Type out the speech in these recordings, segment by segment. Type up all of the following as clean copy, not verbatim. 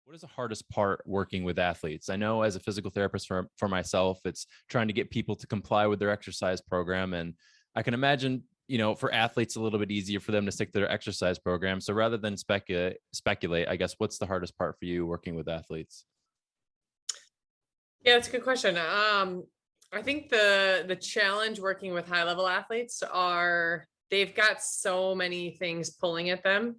What is the hardest part working with athletes? I know as a physical therapist for myself, it's trying to get people to comply with their exercise program. And I can imagine, for athletes, a little bit easier for them to stick to their exercise program. So rather than speculate, I guess, what's the hardest part for you working with athletes? Yeah, that's a good question. I think the challenge working with high level athletes are they've got so many things pulling at them,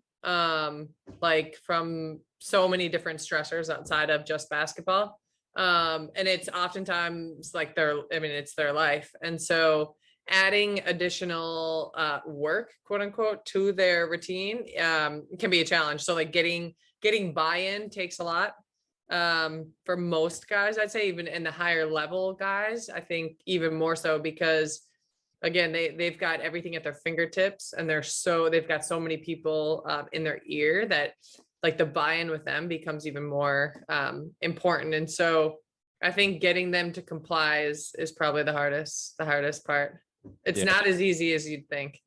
like from so many different stressors outside of just basketball. And it's oftentimes like it's their life. And so adding additional work, quote unquote, to their routine can be a challenge. So like getting buy-in takes a lot for most guys. I'd say even in the higher level guys, I think even more so because again, they've got everything at their fingertips and they've got so many people in their ear that like the buy-in with them becomes even more important. And so I think getting them to comply is probably the hardest part. It's Yeah, not as easy as you'd think.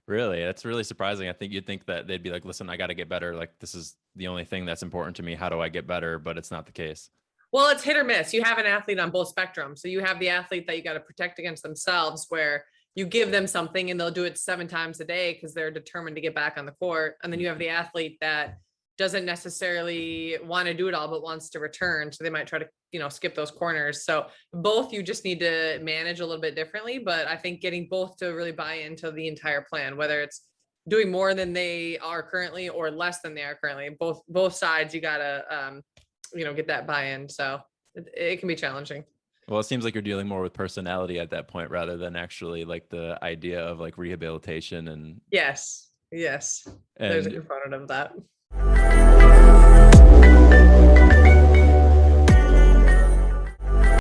really. That's really surprising. I think you'd think that they'd be like, listen, I got to get better. Like, this is the only thing that's important to me. How do I get better? But it's not the case. Well, it's hit or miss. You have an athlete on both spectrums. So you have the athlete that you got to protect against themselves, where you give them something and they'll do it 7 times a day because they're determined to get back on the court. And then you have the athlete that doesn't necessarily want to do it all, but wants to return. So they might try to, skip those corners. So both you just need to manage a little bit differently. But I think getting both to really buy into the entire plan, whether it's doing more than they are currently or less than they are currently, both sides, you gotta get that buy-in. So it can be challenging. Well, it seems like you're dealing more with personality at that point rather than actually like the idea of like rehabilitation Yes. There's a and component of that.